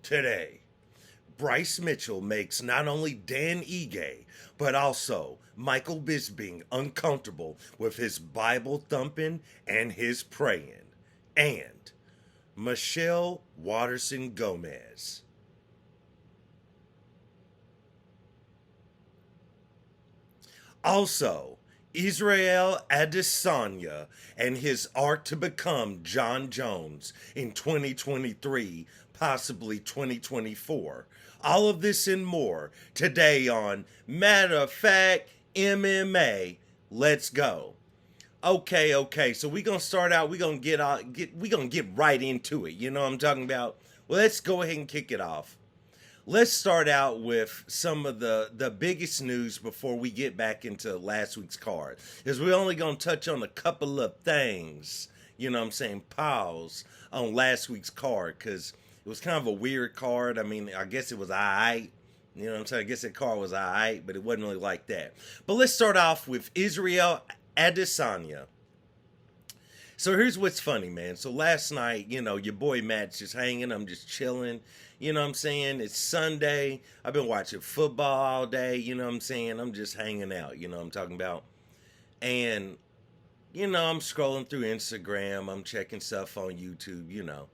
Today, Bryce Mitchell makes not only Dan Ige, but also Michael Bisping uncomfortable with his Bible thumping and his praying. And Michelle Waterson Gomez. Also, Israel Adesanya and his arc to become John Jones in 2023, possibly 2024. All of this and more today on Matter of Fact MMA. Let's go. Okay. So we're gonna start out. We're gonna get right into it. You know what I'm talking about? Well, let's go ahead and kick it off. Let's start out with some of the biggest news before we get back into last week's card. Because we're only going to touch on a couple of things, you know what I'm saying, pause on last week's card. Because it was kind of a weird card. I mean, I guess it was all right. You know what I'm saying? I guess that card was all right, but it wasn't really like that. But let's start off with Israel Adesanya. So here's what's funny, man. So last night, you know, your boy Matt's just hanging. I'm just chilling. You know what I'm saying? It's Sunday. I've been watching football all day. You know what I'm saying? I'm just hanging out. You know what I'm talking about? And, you know, I'm scrolling through Instagram. I'm checking stuff on YouTube, you know.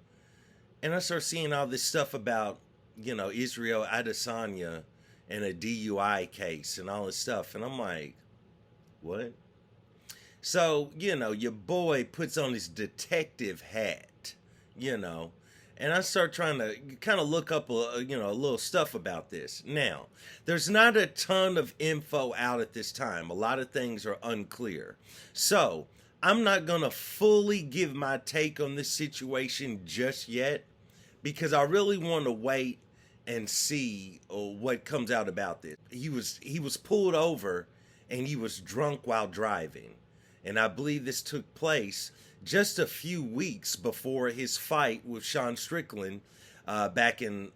And I start seeing all this stuff about, you know, Israel Adesanya and a DUI case and all this stuff. And I'm like, what? So, you know, your boy puts on his detective hat, you know. And I start trying to kind of look up, a little stuff about this. Now, there's not a ton of info out at this time. A lot of things are unclear. So, I'm not going to fully give my take on this situation just yet because I really want to wait and see what comes out about this. He was pulled over and he was drunk while driving. And I believe this took place just a few weeks before his fight with Sean Strickland back in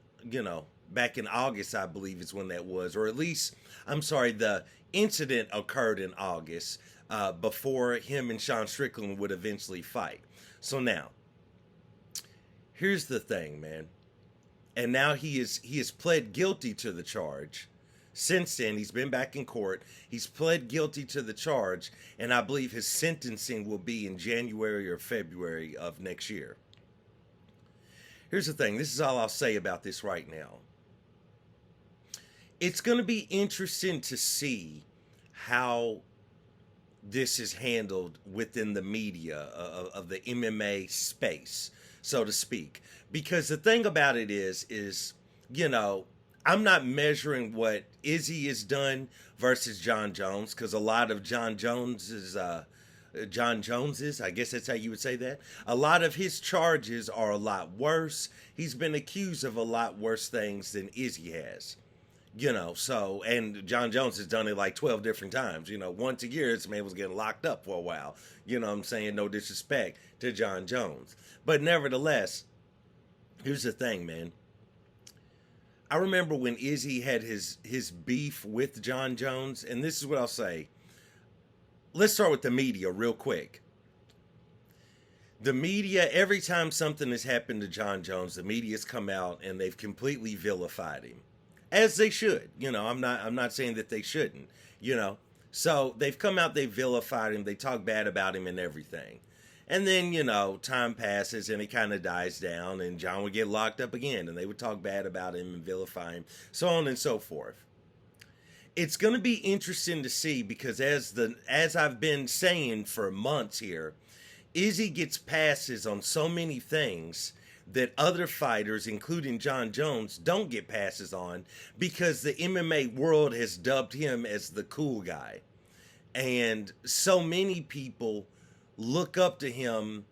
August, I believe is when that was. Or at least, I'm sorry, the incident occurred in August before him and Sean Strickland would eventually fight. So now, here's the thing, man. And now he has pled guilty to the charge. Since then, he's been back in court. He's pled guilty to the charge, and I believe his sentencing will be in January or February of next year. Here's the thing. This is all I'll say about this right now. It's going to be interesting to see how this is handled within the media of the MMA space, so to speak. Because the thing about it is, you know, I'm not measuring what Izzy has done versus John Jones, because a lot of John Jones's, I guess that's how you would say that. A lot of his charges are a lot worse. He's been accused of a lot worse things than Izzy has. You know, so, and John Jones has done it like 12 different times. You know, once a year, this man was getting locked up for a while. You know what I'm saying? No disrespect to John Jones. But nevertheless, here's the thing, man. I remember when Izzy had his beef with John Jones, and this is what I'll say. Let's start with the media real quick. The media, every time something has happened to John Jones, the media's come out and they've completely vilified him. As they should. You know, I'm not saying that they shouldn't, you know. So they've come out, they vilified him, they talk bad about him and everything. And then, you know, time passes and it kind of dies down and John would get locked up again and they would talk bad about him and vilify him, so on and so forth. It's going to be interesting to see because as I've been saying for months here, Izzy gets passes on so many things that other fighters, including John Jones, don't get passes on because the MMA world has dubbed him as the cool guy. And so many people look up to him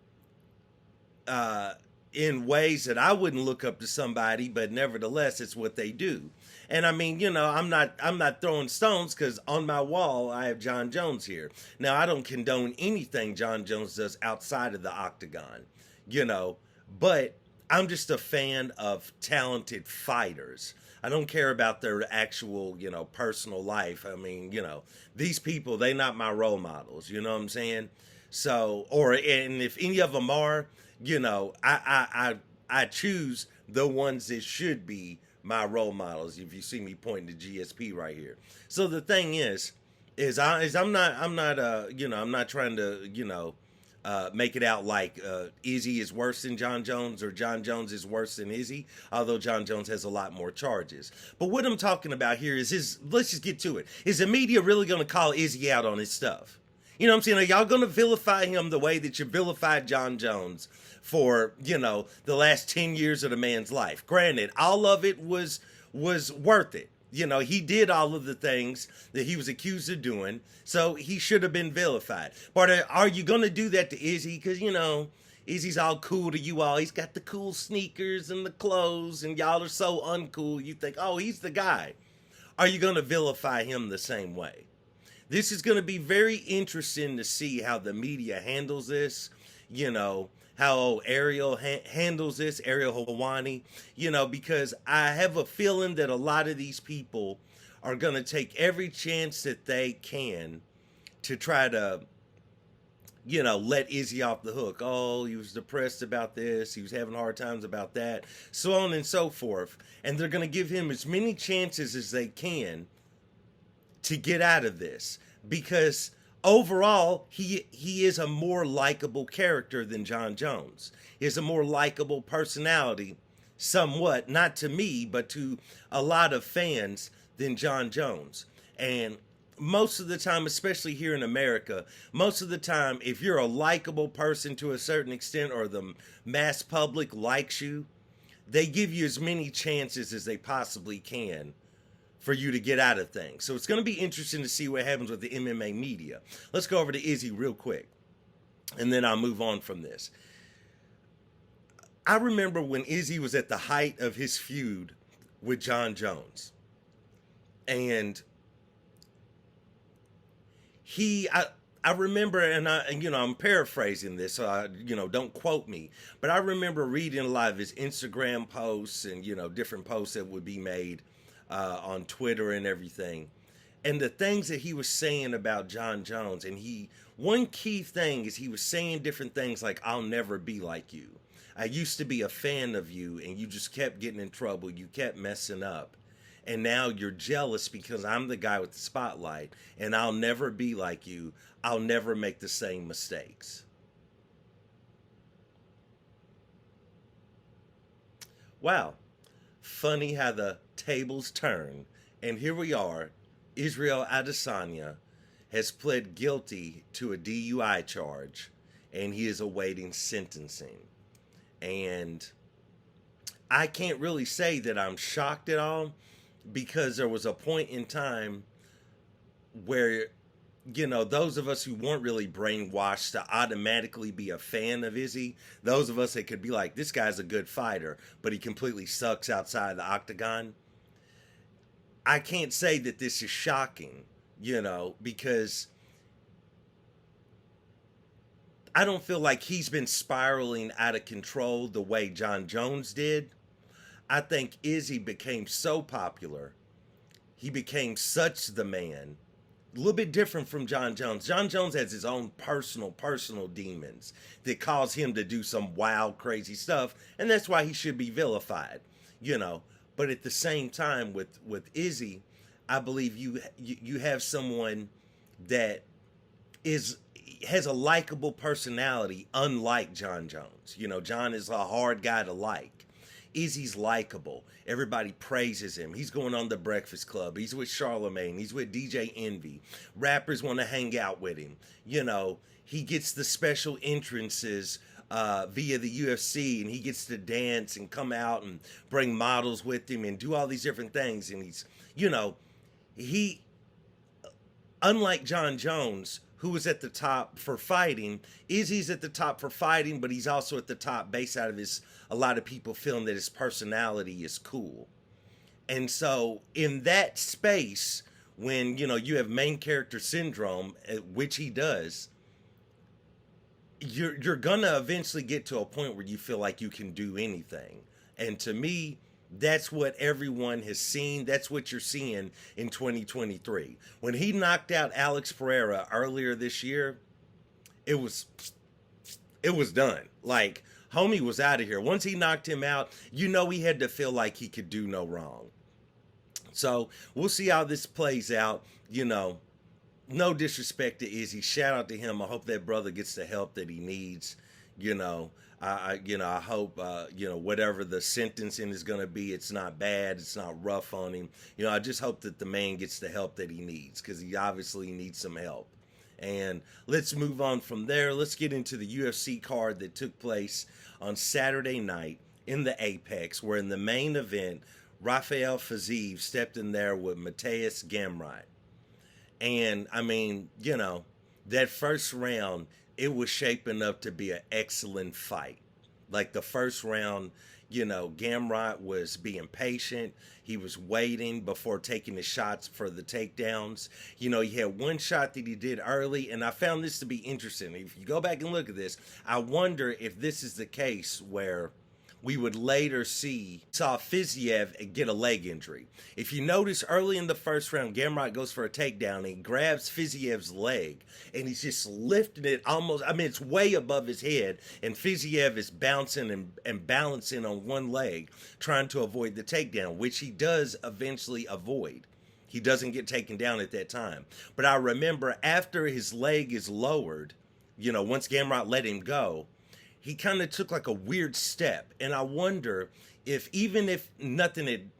in ways that I wouldn't look up to somebody, but nevertheless, it's what they do. And I mean, you know, I'm not throwing stones because on my wall I have John Jones here. Now, I don't condone anything John Jones does outside of the octagon, you know, but I'm just a fan of talented fighters. I don't care about their actual, you know, personal life. I mean, you know, these people, they not my role models, you know what I'm saying? So, and if any of them are, you know, I choose the ones that should be my role models. If you see me pointing to GSP right here. So the thing is I'm not I'm not trying to make it out like Izzy is worse than John Jones or John Jones is worse than Izzy, although John Jones has a lot more charges. But what I'm talking about here is let's just get to it. Is the media really going to call Izzy out on his stuff? You know what I'm saying? Are y'all going to vilify him the way that you vilified John Jones for, the last 10 years of the man's life? Granted, all of it was worth it. He did all of the things that he was accused of doing, so he should have been vilified. But are you going to do that to Izzy? Because, Izzy's all cool to you all. He's got the cool sneakers and the clothes, and y'all are so uncool. You think, oh, he's the guy. Are you going to vilify him the same way? This is going to be very interesting to see how the media handles this, how Ariel handles this, Ariel Helwani, because I have a feeling that a lot of these people are going to take every chance that they can to try to, let Izzy off the hook. Oh, he was depressed about this. He was having hard times about that, so on and so forth. And they're going to give him as many chances as they can to get out of this, because overall, he is a more likable character than John Jones. He has a more likable personality, somewhat, not to me, but to a lot of fans, than John Jones. And most of the time, especially here in America, most of the time, if you're a likable person to a certain extent, or the mass public likes you, they give you as many chances as they possibly can for you to get out of things. So it's going to be interesting to see what happens with the MMA media. Let's go over to Izzy real quick, and then I'll move on from this. I remember when Izzy was at the height of his feud with John Jones. And I remember, and I'm paraphrasing this, so don't quote me, but I remember reading a lot of his Instagram posts and, different posts that would be made on Twitter and everything, and the things that he was saying about John Jones. And one key thing is he was saying different things like, I'll never be like you. I used to be a fan of you, and you just kept getting in trouble. You kept messing up. And now you're jealous because I'm the guy with the spotlight, and I'll never be like you. I'll never make the same mistakes. Wow. Funny how the tables turn. And here we are. Israel Adesanya has pled guilty to a DUI charge, and he is awaiting sentencing. And I can't really say that I'm shocked at all, because there was a point in time where, those of us who weren't really brainwashed to automatically be a fan of Izzy, those of us that could be like, this guy's a good fighter, but he completely sucks outside the octagon. I can't say that this is shocking, because I don't feel like he's been spiraling out of control the way John Jones did. I think Izzy became so popular. He became such the man. A little bit different from John Jones. John Jones has his own personal demons that cause him to do some wild, crazy stuff, and that's why he should be vilified, But at the same time, with Izzy, I believe you have someone that has a likable personality, unlike John Jones. John is a hard guy to like. Izzy's likable. Everybody praises him. He's going on The Breakfast Club. He's with Charlemagne. He's with DJ Envy. Rappers want to hang out with him. He gets the special entrances via the UFC, and he gets to dance and come out and bring models with him and do all these different things. And he's, he, unlike John Jones, who was at the top for fighting, Izzy's at the top for fighting, but he's also at the top based out of a lot of people feeling that his personality is cool. And so in that space, when, you have main character syndrome, which he does, you're gonna eventually get to a point where you feel like you can do anything. And to me, that's what everyone has seen. That's what you're seeing in 2023. When he knocked out Alex Pereira earlier this year, it was done. Like, Homie was out of here. Once he knocked him out, you know he had to feel like he could do no wrong. So we'll see how this plays out. You know, no disrespect to Izzy. Shout out to him. I hope that brother gets the help that he needs. You know, I hope, whatever the sentencing is going to be, it's not bad. It's not rough on him. You know, I just hope that the man gets the help that he needs, because he obviously needs some help. And let's move on from there. Let's get into the UFC card that took place on Saturday night in the Apex, where in the main event, Rafael Fiziev stepped in there with Mateusz Gamrot. And, I mean, that first round, it was shaping up to be an excellent fight. Like the first round, Gamrot was being patient. He was waiting before taking the shots for the takedowns. He had one shot that he did early, and I found this to be interesting. If you go back and look at this, I wonder if this is the case where we would later saw Fiziev get a leg injury. If you notice early in the first round, Gamrot goes for a takedown and he grabs Fiziev's leg and he's just lifting it it's way above his head, and Fiziev is bouncing and balancing on one leg, trying to avoid the takedown, which he does eventually avoid. He doesn't get taken down at that time. But I remember after his leg is lowered, once Gamrot let him go, he kind of took like a weird step. And I wonder if, even if nothing had,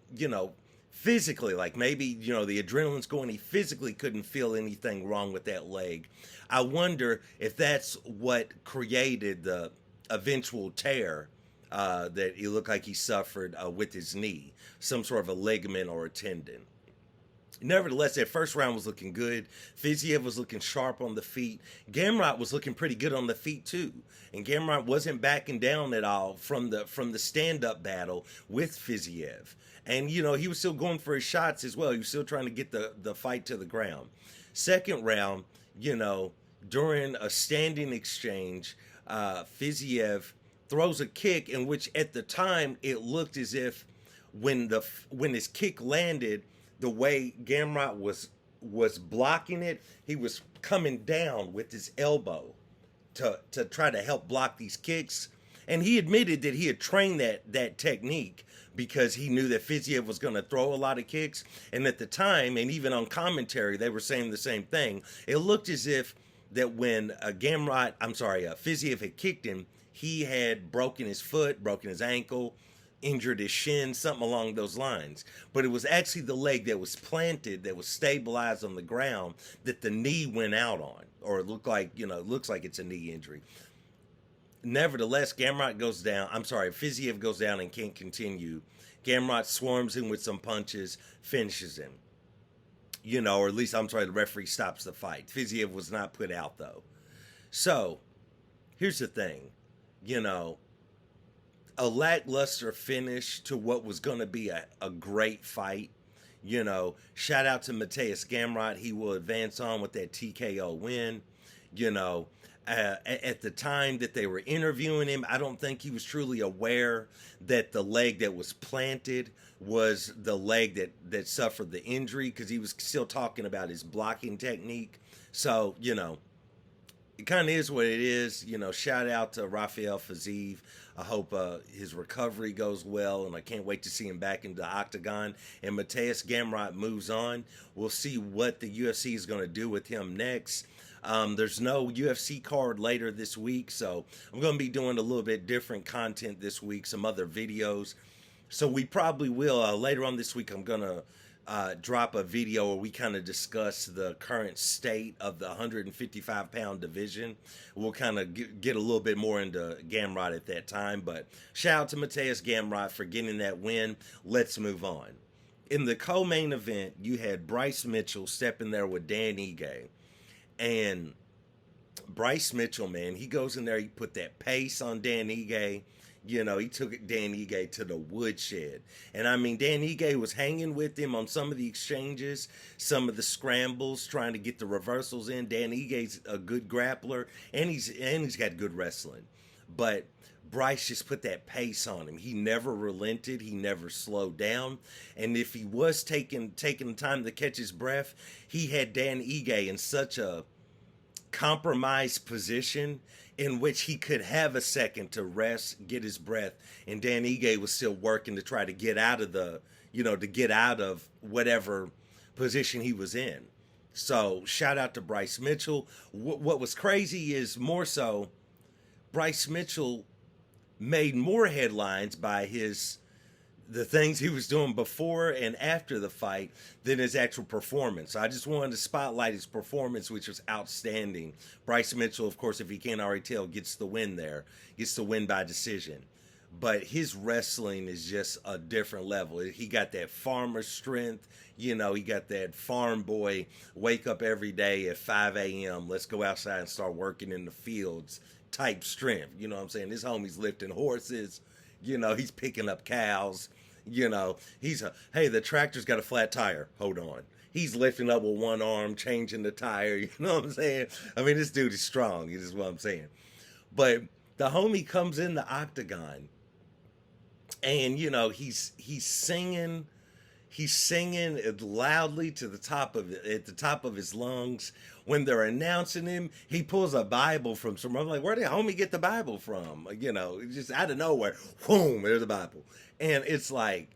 physically, like maybe, the adrenaline's going, he physically couldn't feel anything wrong with that leg. I wonder if that's what created the eventual tear that it looked like he suffered with his knee, some sort of a ligament or a tendon. Nevertheless, that first round was looking good. Fiziev was looking sharp on the feet. Gamrot was looking pretty good on the feet too. And Gamrot wasn't backing down at all from the stand-up battle with Fiziev. And, he was still going for his shots as well. He was still trying to get the fight to the ground. Second round, during a standing exchange, Fiziev throws a kick in which at the time it looked as if when his kick landed, the way Gamrot was blocking it, he was coming down with his elbow to try to help block these kicks. And he admitted that he had trained that technique because he knew that Fiziev was going to throw a lot of kicks. And at the time, and even on commentary, they were saying the same thing. It looked as if that when Fiziev had kicked him, he had broken his foot, broken his ankle, injured his shin, something along those lines. But it was actually the leg that was planted, that was stabilized on the ground, that the knee went out on, or it looks like it's a knee injury. Nevertheless, Fiziev goes down and can't continue. Gamrot swarms him with some punches, finishes him. Or at least, the referee stops the fight. Fiziev was not put out, though. So, here's the thing. A lackluster finish to what was going to be a great fight. Shout out to Mateusz Gamrot. He will advance on with that TKO win. At the time that they were interviewing him, I don't think he was truly aware that the leg that was planted was the leg that suffered the injury, because he was still talking about his blocking technique. So, it kind of is what it is. Shout out to Rafael Fiziev. I hope his recovery goes well, and I can't wait to see him back in the octagon. And Mateusz Gamrot moves on. We'll see what the UFC is going to do with him next. There's no UFC card later this week, so I'm going to be doing a little bit different content this week, some other videos. So we probably will, later on this week, I'm going to drop a video where we kind of discuss the current state of the 155-pound division. We'll kind of get a little bit more into Gamrot at that time, but shout out to Mateusz Gamrot for getting that win. Let's move on. In the co-main event, you had Bryce Mitchell stepping there with Dan Ige. And Bryce Mitchell, man, he goes in there, he put that pace on Dan Ige. He took Dan Ige to the woodshed. And Dan Ige was hanging with him on some of the exchanges, some of the scrambles, trying to get the reversals in. Dan Ige's a good grappler, and he's got good wrestling. But Bryce just put that pace on him. He never relented. He never slowed down. And if he was taking time to catch his breath, he had Dan Ige in such a compromised position in which he could have a second to rest, get his breath, and Dan Ige was still working to try to get out of to get out of whatever position he was in. So shout out to Bryce Mitchell. What was crazy is more so Bryce Mitchell made more headlines by the things he was doing before and after the fight than his actual performance. So I just wanted to spotlight his performance, which was outstanding. Bryce Mitchell, of course, if you can't already tell, gets the win there, gets the win by decision. But his wrestling is just a different level. He got that farmer strength. He got that farm boy, wake up every day at 5 a.m., let's go outside and start working in the fields type strength. You know what I'm saying? This homie's lifting horses. He's picking up cows. Hey, the tractor's got a flat tire. Hold on. He's lifting up with one arm, changing the tire. You know what I'm saying? I mean, this dude is strong. This is what I'm saying. But the homie comes in the octagon, and he's singing. He's singing loudly at the top of his lungs. When they're announcing him, he pulls a Bible from somewhere. I'm like, where did homie get the Bible from? Just out of nowhere, boom, there's the Bible. And it's like,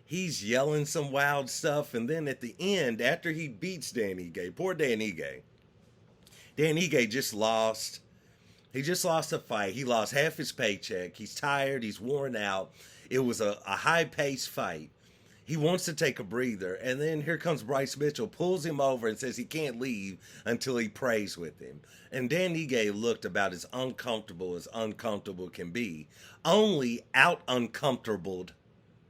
he's yelling some wild stuff. And then at the end, after he beats Dan Ige, poor Dan Ige just lost. He just lost a fight. He lost half his paycheck. He's tired. He's worn out. It was a high-paced fight. He wants to take a breather, and then here comes Bryce Mitchell, pulls him over and says he can't leave until he prays with him. And Dan Ige looked about as uncomfortable can be. Only out uncomfortabled,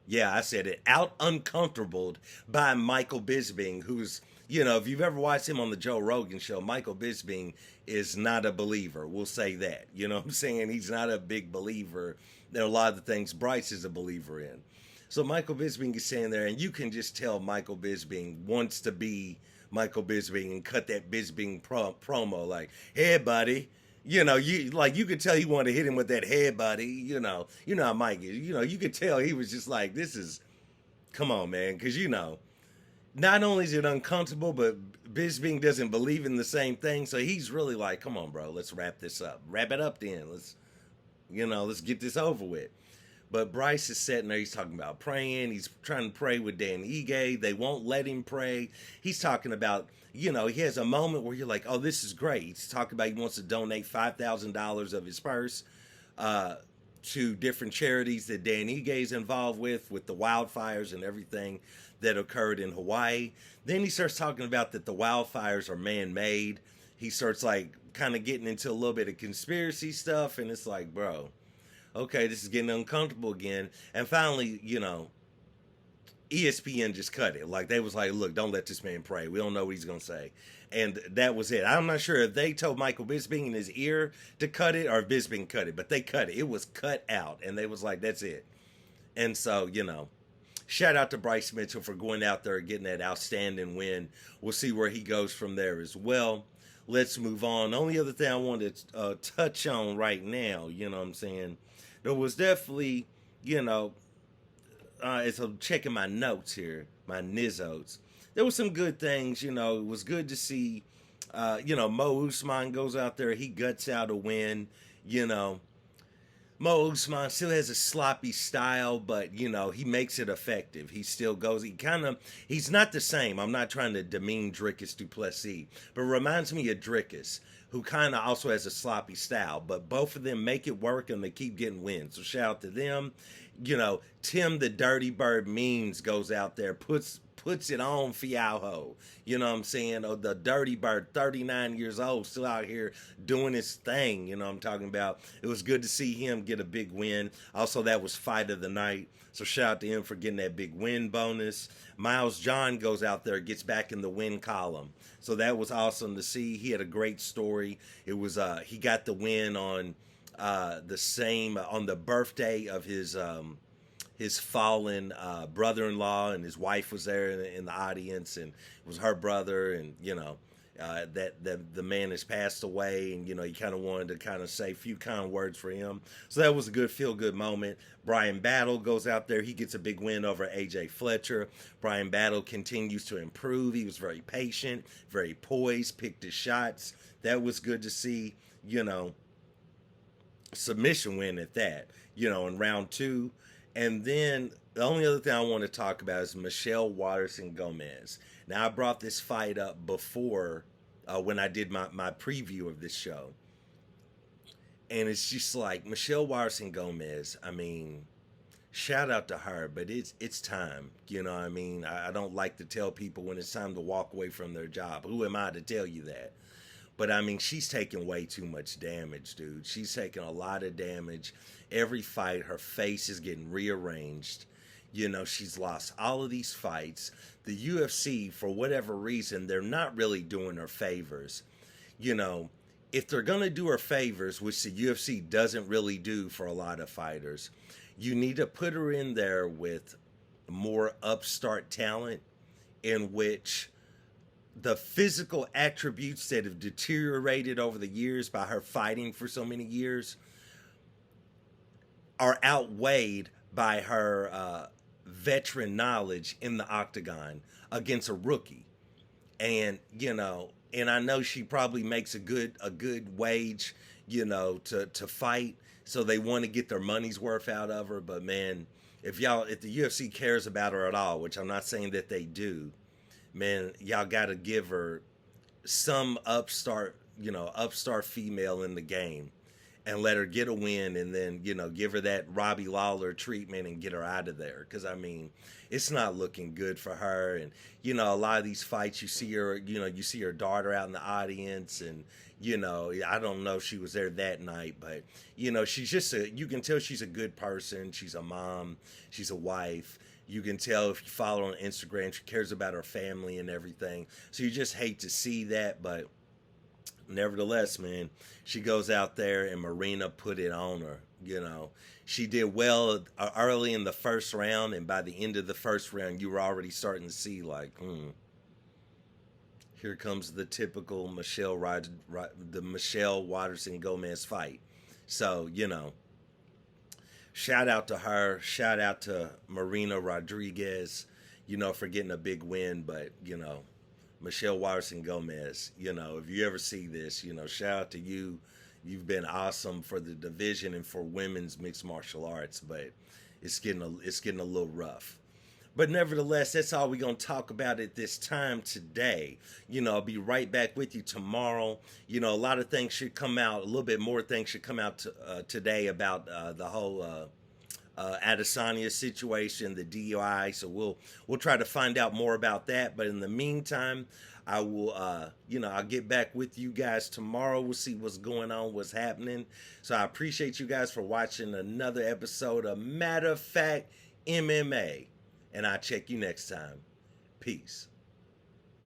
yeah, I said it, out uncomfortabled by Michael Bisping, who's, if you've ever watched him on the Joe Rogan show, Michael Bisping is not a believer. We'll say that. You know what I'm saying? He's not a big believer. There are a lot of the things Bryce is a believer in. So Michael Bisping is standing there, and you can just tell Michael Bisping wants to be Michael Bisping and cut that Bisping promo like, hey, buddy. You could tell he wanted to hit him with that head, buddy. You know how Mike is. You could tell he was just like, come on, man. Because, not only is it uncomfortable, but Bisping doesn't believe in the same thing. So he's really like, come on, bro, let's wrap this up. Wrap it up then. Let's get this over with. But Bryce is sitting there. He's talking about praying. He's trying to pray with Dan Ige. They won't let him pray. He's talking about, he has a moment where you're like, oh, this is great. He's talking about he wants to donate $5,000 of his purse to different charities that Dan Ige is involved with the wildfires and everything that occurred in Hawaii. Then he starts talking about that the wildfires are man-made. He starts kind of getting into a little bit of conspiracy stuff, and it's like, bro, okay, this is getting uncomfortable again. And finally, ESPN just cut it. They was like, look, don't let this man pray. We don't know what he's going to say. And that was it. I'm not sure if they told Michael Bisping in his ear to cut it or if Bisping cut it, but they cut it. It was cut out, and they was like, that's it. And so, shout out to Bryce Mitchell for going out there and getting that outstanding win. We'll see where he goes from there as well. Let's move on. The only other thing I wanted to touch on right now, what I'm saying, there was definitely, as I'm checking my notes here, my Nizzotes, there was some good things. It was good to see, Mo Usman goes out there, he guts out a win. Mo Usman still has a sloppy style, but, he makes it effective. He still goes, he's not the same. I'm not trying to demean Dricus du Plessis, but reminds me of Dricus, who kind of also has a sloppy style, but both of them make it work and they keep getting wins. So shout out to them. Tim the Dirty Bird Means goes out there, puts it on Fialho. You know what I'm saying? Oh, the Dirty Bird, 39 years old, still out here doing his thing. You know what I'm talking about? It was good to see him get a big win. Also, that was fight of the night. So shout out to him for getting that big win bonus. Miles John goes out there, gets back in the win column. So that was awesome to see. He had a great story. It was he got the win on on the birthday of his fallen brother-in-law, and his wife was there in the audience, and it was her brother, and that the man has passed away, and he kind of wanted to kind of say a few kind words for him. So that was a good feel good moment. Brian Battle goes out there, he gets a big win over AJ Fletcher. Brian Battle continues to improve. He was very patient, very poised, picked his shots. That was good to see. Submission win at that. In round 2. And then the only other thing I want to talk about is Michelle Waterson Gomez. Now, I brought this fight up before when I did my preview of this show. And it's just like Michelle Waterson Gomez, I mean, shout out to her, but it's time. You know what I mean? I don't like to tell people when it's time to walk away from their job. Who am I to tell you that? But I mean, she's taking way too much damage, dude. She's taking a lot of damage. Every fight, her face is getting rearranged. She's lost all of these fights. The UFC, for whatever reason, they're not really doing her favors. If they're going to do her favors, which the UFC doesn't really do for a lot of fighters, you need to put her in there with more upstart talent in which the physical attributes that have deteriorated over the years by her fighting for so many years are outweighed by her veteran knowledge in the octagon against a rookie. And and I know she probably makes a good wage, to fight, so they want to get their money's worth out of her. But man, if the UFC cares about her at all, which I'm not saying that they do, man, y'all got to give her some upstart female in the game and let her get a win, and then, give her that Robbie Lawler treatment and get her out of there. Because, I mean, it's not looking good for her. And, a lot of these fights, you see her daughter out in the audience, and, I don't know if she was there that night, but, she's just you can tell she's a good person. She's a mom. She's a wife. You can tell if you follow her on Instagram, she cares about her family and everything. So you just hate to see that, but nevertheless, man, she goes out there and Marina put it on her. She did well early in the first round, and by the end of the first round, you were already starting to see like, here comes the typical Michelle Waterson Gomez fight. So, shout out to her. Shout out to Marina Rodriguez, for getting a big win. But, Michelle Waterson Gomez, if you ever see this, shout out to you. You've been awesome for the division and for women's mixed martial arts, but it's getting a little rough. But nevertheless, that's all we're going to talk about at this time today. I'll be right back with you tomorrow. A lot of things should come out, a little bit more things should come out today about the whole Adesanya situation, the DUI. So we'll try to find out more about that. But in the meantime, I will, I'll get back with you guys tomorrow. We'll see what's going on, what's happening. So I appreciate you guys for watching another episode of Matter of Fact MMA. And I'll check you next time. Peace.